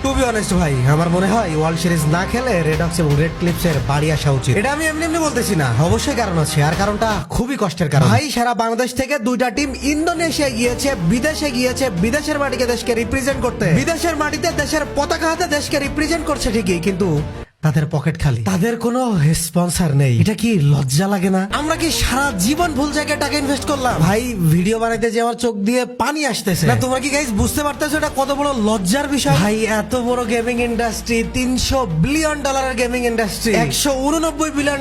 Two be honest ভাই, আমার মনে হয় ওয়ার্ল্ড সিরিজ না খেলে রেডক্স এবং রেড ক্লিপসের বাড়ি আসা উচিত। এটা আমি এমনি এমনি বলতেছি না, অবশ্যই কারণ আছে, আর কারণটা খুবই কষ্টের কারণ। ভাই সারা বাংলাদেশ থেকে দুইটা টিম ইন্দোনেশিয়া গিয়েছে, বিদেশে গিয়েছে, বিদেশের মাটিকে দেশকে রিপ্রেজেন্ট করতে। বিদেশের মাটিতে দেশের পতাকা হাতে দেশকে রিপ্রেজেন্ট করছে ঠিকই, কিন্তু তাদের পকেট খালি, তাদের কোনো স্পন্সর নেই। এটা কি লজ্জা লাগে না? আমরা কি সারা জীবন ভুল জায়গায় টাকা ইনভেস্ট করলাম? ভাই ভিডিও বানাইতে যে আমার চোখ দিয়ে পানি আসতেছে না। তোমরা কি গাইস বুঝতে পারতেছো এটা কত বড় লজ্জার বিষয়? ভাই এত বড় gaming industry, $300 billion gaming industry, $189 billion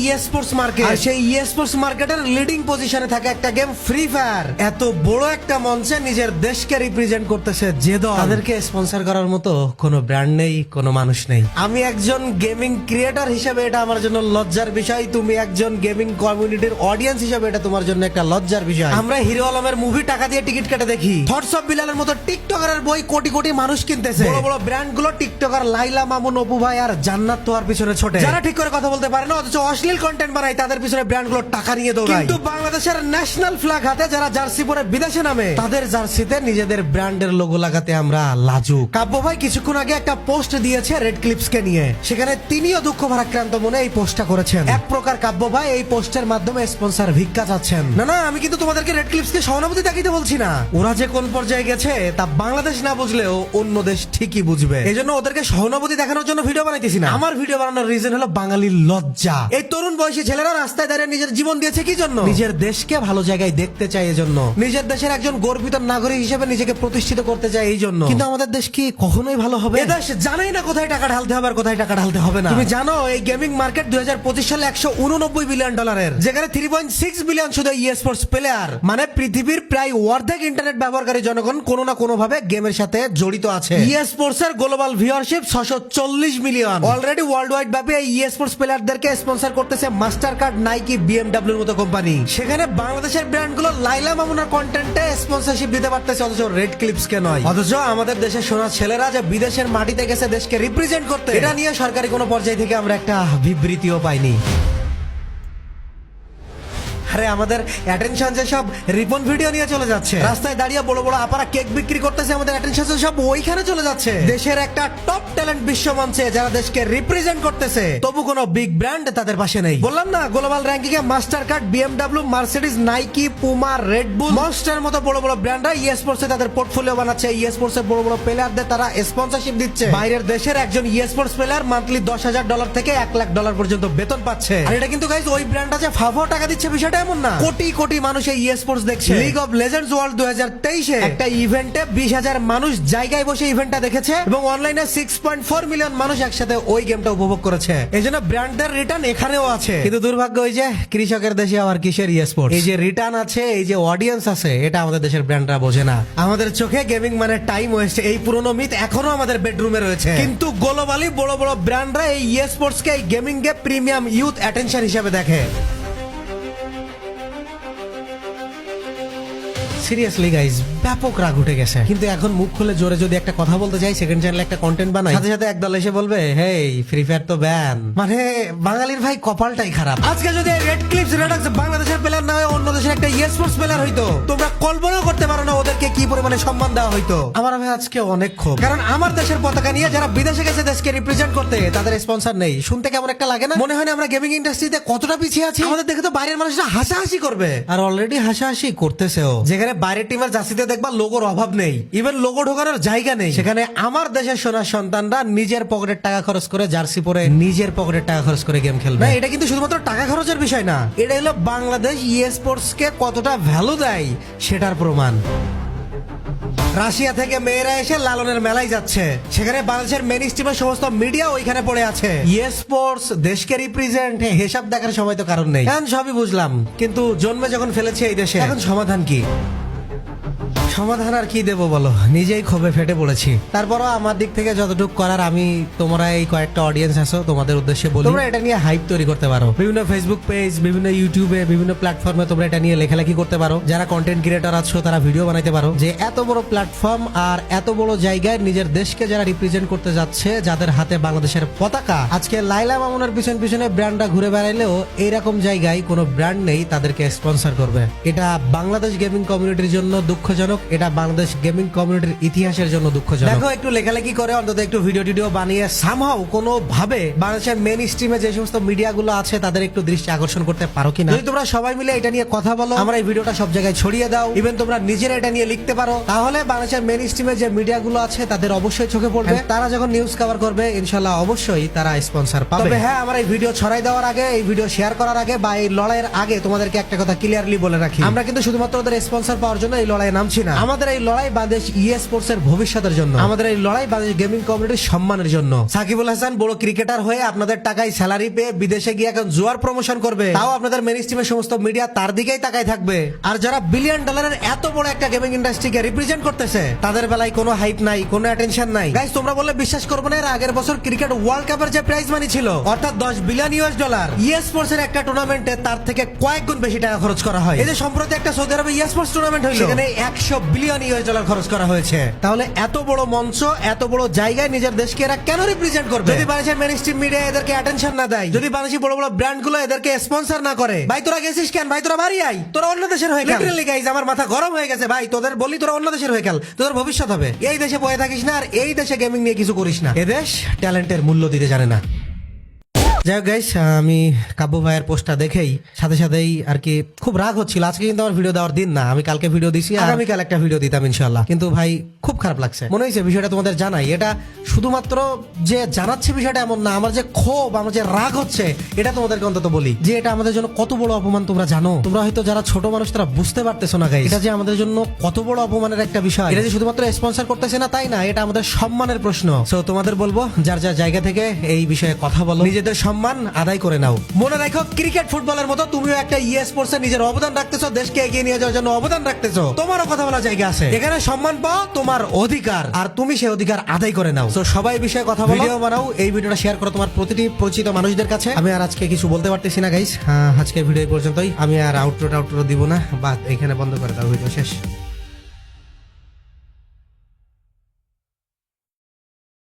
esports market, আর সেই ই স্পোর্টস মার্কেটের লিডিং পজিশনে থাকে একটা গেম ফ্রি ফায়ার। এত বড় একটা মঞ্চে নিজের দেশকে রিপ্রেজেন্ট করতেছে যে দল, তাদেরকে স্পন্সর করার মতো কোনো ব্র্যান্ড নেই, কোনো মানুষ নেই। আমি একজন গেমিং ক্রিয়েটর হিসেবে এটা আমার জন্য লজ্জার বিষয়, তুমি একজন গেমিং কমিউনিটির অডিয়েন্স হিসেবে এটা তোমার জন্য একটা লজ্জার বিষয়। আমরা হিরো আলমের মুভি টাকা দিয়ে টিকিট কেটে দেখি, থটস অফ বিলালের মতো টিকটকারের বই কোটি কোটি মানুষ কিনতেছে। বড় বড় ব্র্যান্ড গুলো টিকটকার লাইলা মামুন, অপু ভাই আর জান্নাত তোয়ার পিছনে ছোটে, যারা ঠিক করে কথা বলতে পারে না অথচ অশ্লীল কন্টেন্ট বানায়, তাদের পিছনে ব্র্যান্ড গুলো টাকা নিয়ে দৌড়ায়। কিন্তু বাংলাদেশের ন্যাশনাল ফ্ল্যাগ হাতে যারা জার্সি পরে বিদেশে নামে, তাদের জার্সিতে নিজেদের ব্র্যান্ডের লোগো লাগাতে আমরা লাজুক। কাব্য ভাই কিছুক্ষণ আগে একটা পোস্ট দিয়েছে রেড ক্লিপস কে নিয়ে, সেখানে তিনিও দুঃখ ভারাক্রান্ত মনে এই পোস্টটা করেছেন। এক প্রকার কাব্য ভাই এই পোস্টের মাধ্যমে স্পন্সর ভিক্ষা চাচ্ছেন। না না, আমি কিন্তু তোমাদেরকে রেড ক্লিপস কে সহানুভূতি দেখাইতে বলছি না। ওরা যে কোন পর্যায়ে গেছে তা বাংলাদেশ না বুঝলেও অন্য দেশ ঠিকই বুঝবে। এই জন্য ওদেরকে সহানুভূতি দেখানোর জন্য ভিডিও বানাইতেছি না। আমার ভিডিও বানানোর রিজন হলো বাঙালির লজ্জা। এই তরুণ বয়সী ছেলেরা রাস্তায় দাঁড়িয়ে নিজের জীবন দিয়েছে কি জন্য? নিজের দেশকে ভালো জায়গায় দেখতে চায় এজন্য, নিজের দেশের একজন গর্বিত নাগরিক হিসেবে নিজেকে প্রতিষ্ঠিত করতে চায় এই জন্য। কিন্তু আমাদের দেশ কি কখনোই ভালো হবে? এ দেশ জানাই না কোথায় টাকা ঢালতে হবে আর কোথায় টাকা ঢালতে হবে না। তুমি জানো এই গেমিং মার্কেট 2025 সালে $189 বিলিয়ন, যেখানে 3.6 বিলিয়ন শুধু ই স্পোর্টস প্লেয়ার, মানে পৃথিবীর প্রায় অর্ধেক ইন্টারনেট ব্যবহারকারী জনগণ কোনো না কোনো ভাবে গেমের সাথে জড়িত আছে। ই স্পোর্টস এর global viewership 640 million. Already world wide ভাবে এই ই স্পোর্টস প্লেয়ারদেরকে স্পন্সর করতেছে মাস্টার কার্ড, নাইকি, BMW এর মতো কোম্পানি। সেখানে বাংলাদেশের ব্র্যান্ডগুলো লাইলা মামুনার কন্টেন্টে স্পন্সরশিপ দিতে পারতেছে, অথচ রেড ক্লিপস কে নয়। অথচ আমাদের দেশের সোনা ছেলেরা যে বিদেশের মাটিতে গেছে দেশকে রিপ্রেজেন্ট করতে, এটা নিয়ে সরকারি কোনো পর্যায় থেকে আমরা একটা বিবৃতিও পাইনি। আরে আমাদের অ্যাটেনশন যে সব রিপন ভিডিও নিয়ে চলে যাচ্ছে, রাস্তায় দাঁড়িয়ে বড় বড় আপারা কেক বিক্রি করতেছে, আমাদের অ্যাটেনশন সব ওইখানে চলে যাচ্ছে। দেশের একটা টপ ট্যালেন্ট বিশ্ব মঞ্চে যারা দেশকে রিপ্রেজেন্ট করতেছে, তবু কোনো বিগ ব্র্যান্ড তাদের পাশে নেই। বললাম না, গ্লোবাল র্যাঙ্কিং এ Mastercard, BMW, Mercedes, Nike, Puma, Red Bull, Monster মতো বড় বড় ব্র্যান্ডরা ই স্পোর্টস এ তাদের পোর্টফোলিও বানাচ্ছে। ই স্পোর্টস এর বড় বড় প্লেয়ারদের তারা স্পন্সরশিপ দিচ্ছে। বাইরের দেশের একজন ই স্পোর্টস প্লেয়ার মান্থলি $10,000 থেকে $1,00,000 পর্যন্ত বেতন পাচ্ছে। আর এটা কিন্তু গাইস ওই ব্র্যান্ডটা যে ফাফাও টাকা দিচ্ছে বিষয়টা এমন না। কোটি কোটি মানুষ এই ই স্পোর্টস দেখছে। লিগ অফ লেজেন্ডস ওয়ার্ল্ড 2023 এ একটা ইভেন্টে 20,000 মানুষ জায়গায় বসে ইভেন্টটা দেখেছে এবং অনলাইনে 6.4 মিলিয়ন মানুষ একসাথে ওই গেমটা উপভোগ করেছে। এজন্য ব্র্যান্ডের রিটার্ন এখানেও আছে। কিন্তু দুর্ভাগ্য ওই যে কৃষকের দেশে আবার কিসের ই স্পোর্টস? এই যে রিটার্ন আছে, এই যে অডিয়েন্স আছে, এটা আমাদের দেশের ব্র্যান্ডরা বোঝে না। আমাদের চোখে গেমিং মানে টাইম ওয়েস্ট, এই পুরনো মিথ এখনো আমাদের বেডরুমে রয়েছে। কিন্তু গ্লোবালি বড় বড় ব্র্যান্ডরা এই ই স্পোর্টস কে গেমিং কে প্রিমিয়াম ইউথ অ্যাটেনশন হিসেবে দেখে। সিরিয়াসলি গাইজ ব্যাপক রাগ উঠে গেছে। কিন্তু এখন মুখ খুলে জোরে যদি একটা কথা বলতে যাই, সেকেন্ড চ্যানেলে একটা কন্টেন্ট বানাই, সাথে সাথে একদল এসে বলবে হেই ফ্রি ফায়ার তো ব্যান। মানে বাঙালির ভাই কপালটাই খারাপ। আজকে যদি রেড ক্লিপস রেডক্স বাংলাদেশের প্লেয়ার না হয়ে অন্য দেশের একটা ই স্পোর্টস প্লেয়ার হইতো, তোমরা কল্পনাও করতে পারো না ওদেরকে কি পরিমাণে সম্মান দেওয়া হইতো। আমার ভাই আজকে অনেক ক্ষোভ, কারণ আমার দেশের পতাকা নিয়ে যারা বিদেশে গেছে দেশকে রিপ্রেজেন্ট করতে, তাদের স্পন্সর নেই। শুনতে কেমন একটা লাগে না? মনে হয় না আমরা গেমিং ইন্ডাস্ট্রিতে কতটা পিছিয়ে আছি? আমাদের দেখে তো বাইরের মানুষরা হাসাহাসি করবে, আর অলরেডি হাসাহাসি করতেছেও। যেখানে বাইরের টিমের জার্সিতে দেখবা লোগোর অভাব নেই, ইভেন লোগো ঢোকানোর জায়গা নেই, সেখানে আমার দেশের সোনার সন্তানরা নিজের পকেটের টাকা খরচ করে জার্সি পরে নিজের পকেটের টাকা খরচ করে গেম খেলবে। না, এটা কিন্তু শুধুমাত্র টাকা খরচের বিষয় না, এটা হলো বাংলাদেশ ই স্পোর্টস কে কতটা ভ্যালু দেয় সেটার প্রমাণ। রাশিয়া থেকে মেয়েরা এসে লালনের মেলায় যাচ্ছে, সেখানে বাংলাদেশের মেন স্ট্রিমের সমস্ত মিডিয়া ওইখানে পড়ে আছে। ই স্পোর্টস দেশকে রিপ্রেজেন্ট, হিসাব দেখার সময় তো কারণ নেই। এখন সবই বুঝলাম, কিন্তু জন্মে যখন ফেলেছে এই দেশে, এখন সমাধান কি? সমাধান আর কি দেবো বলো, নিজেই ক্ষোভে ফেটে পড়েছি। তারপরও আমার দিক থেকে যতটুকু করার, আমি তোমরা এই কয়েকটা অডিয়েন্স আছো, তোমাদের উদ্দেশ্যে বলি, তোমরা এটা নিয়ে হাইপ তৈরি করতে পারো। বিভিন্ন ফেসবুক পেজ, বিভিন্ন ইউটিউবে, বিভিন্ন প্ল্যাটফর্মে তোমরা এটা নিয়ে লেখালেখি করতে পারো। যারা কন্টেন্ট ক্রিয়েটর আছো তারা ভিডিও বানাইতে পারো যে এত বড় প্ল্যাটফর্ম আর এত বড় জায়গায় নিজের দেশকে যারা রিপ্রেজেন্ট করতে যাচ্ছে, যাদের হাতে বাংলাদেশের পতাকা, আজকে লাইলা মামুনের পিছনে ব্র্যান্ডরা ঘুরে বেড়াইলেও এইরকম জায়গায় কোনো ব্র্যান্ড নেই তাদেরকে স্পন্সর করবে। এটা বাংলাদেশ গেমিং কমিউনিটির জন্য দুঃখজনক এটা বাংলাদেশ গেমিং কমিউনিটির ইতিহাসের জন্য দুঃখজনক। দেখো একটু লেখালেখি করে অন্তত একটু ভিডিও টিডিও বানিয়ে সামহাও কোনো ভাবে বাংলাদেশের মেইন স্ট্রিমে যে সমস্ত মিডিয়া গুলো আছে তাদের একটু দৃষ্টি আকর্ষণ করতে পারো কিনা। যদি তোমরা সবাই মিলে এটা নিয়ে কথা বলো, আমরা এই ভিডিওটা সব জায়গায় ছড়িয়ে দাও, ইভেন তোমরা নিজেরা এটা নিয়ে লিখতে পারো, তাহলে বাংলাদেশের মেইন স্ট্রিমে যে মিডিয়া গুলো আছে তাদের অবশ্যই চোখে পড়বে। তারা যখন নিউজ কভার করবে ইনশাল্লাহ অবশ্যই তারা স্পন্সর পাবে। তবে হ্যাঁ, আমার এই ভিডিও ছড়াই দেওয়ার আগে, এই ভিডিও শেয়ার করার আগে বা এই লড়াইয়ের আগে তোমাদেরকে একটা কথা ক্লিয়ারলি বলে রাখি, আমরা কিন্তু শুধুমাত্র ওদের স্পন্সর পাওয়ার জন্য এই লড়াইয়ে নামছি না। আমাদের এই লড়াই বাংলাদেশ স্পোর্টস এর ভবিষ্যতের জন্য, আমাদের এই লড়াই বাংলাদেশ গেমিং কমিউনিটির সম্মানের জন্য। সাকিবুল হাসান বড় ক্রিকেটার হয়ে আপনাদের টাকায় স্যালারি পেয়ে বিদেশে গিয়ে এখন জুয়ার প্রমোশন করবে, তাও আপনাদের মেইন স্ট্রিমের সমস্ত মিডিয়া তার দিকেই তাকায় থাকবে। আর যারা বিলিয়ন ডলারের এত বড় একটা গেমিং ইন্ডাস্ট্রিকে রিপ্রেজেন্ট করতেছে তাদের বেলায় কোনো হাইপ নাই, কোনো অ্যাটেনশন নাই। গাইস তোমরা বললে বিশ্বাস করবে না, এর আগের বছর ক্রিকেট ওয়ার্ল্ড কাপের যে প্রাইজ মানি ছিল অর্থাৎ $10 বিলিয়ন স্পোর্টস এর একটা টুর্নামেন্টে তার থেকে কয়েক গুণ বেশি টাকা খরচ করা হয়। এই যে সম্প্রতি একটা সৌদি আরবে স্পোর্টস টুর্নামেন্ট হইল, সেখানে $100 বিলিয়ন খরচ করা হয়েছে। তাহলে এত বড় মঞ্চ, এত বড় জায়গায় নিজের দেশকে এরা কেন রিপ্রেজেন্ট করবে? যদি বাংলাদেশের মেইন স্ট্রিম মিডিয়া এদেরকে অ্যাটেনশন না দেয়, যদি বাংলাদেশি বড় বড় ব্র্যান্ড গুলো এদেরকে স্পন্সর না করে, ভাই তোরা গেছিস কেন? ভাই তোরা বাড়ি আই, তোরা অন্য দেশের হয়ে খেল। লিটারালি গাইস আমার মাথা গরম হয়ে গেছে ভাই, তোদের বলি তোরা অন্য দেশের হয়ে খেল, তোদের ভবিষ্যৎ হবে। এই দেশে বয়ে থাকিস না আর এই দেশে গেমিং নিয়ে কিছু করিস না। এদেশ ট্যালেন্টের মূল্য দিতে জানে না। যাই হোক গাইস, আমি কাব্য ভাইয়ের পোস্টটা দেখেই সাথে সাথেই আর কি খুব রাগ হচ্ছিল। আজকে কিন্তু আমার ভিডিও দেওয়ার দিন না, আমি কালকে ভিডিও দিছি, আগামীকাল একটা ভিডিও দিতাম ইনশাল্লাহ। কিন্তু ভাই খুব খারাপ লাগছে, মনে হয়েছে বিষয়টা তোমাদের জানাই। এটা শুধুমাত্র যে জানাচ্ছে বিষয়টা এমন না, আমার যে ক্ষোভ, আমার যে রাগ হচ্ছে, এটা তোমাদেরকে অন্তত বলি যে এটা আমাদের জন্য কত বড় অপমান তোমরা জানো। তোমরা হয়তো যারা ছোট মানুষ তারা বুঝতে পারতেছো না গাইস, এটা যে আমাদের জন্য কত বড় অপমানের একটা বিষয়। এটা যে শুধুমাত্র স্পন্সর করতেছে না তাই না, এটা আমাদের সম্মানের প্রশ্ন। সো তোমাদের বলবো যার যার জায়গা থেকে এই বিষয়ে কথা বলো, নিজেদের সম্মান আদায় করে নাও। মনে রাখো ক্রিকেট ফুটবলের মতো তুমিও একটা স্পোর্টস এ নিজের অবদান রাখতেছো, দেশকে এগিয়ে নিয়ে যাওয়ার জন্য অবদান রাখতেছো। তোমারও কথা বলার জায়গা আছে, এখানে সম্মান পাও তোমার অধিকার, আর তুমি সেই অধিকার আদায় করে নাও। তো সবাই এই বিষয়ে কথা বলো, ভিডিও বানাও, এই ভিডিওটা শেয়ার করো তোমার প্রতিটি পরিচিত মানুষদের কাছে। আমি আর আজকে কিছু বলতে পারতেছি না গাইস, আজকের ভিডিও পর্যন্তই। আমি আর আউটরো দিব না, বাদ এখানে বন্ধ করে দাও, ভিডিও শেষ।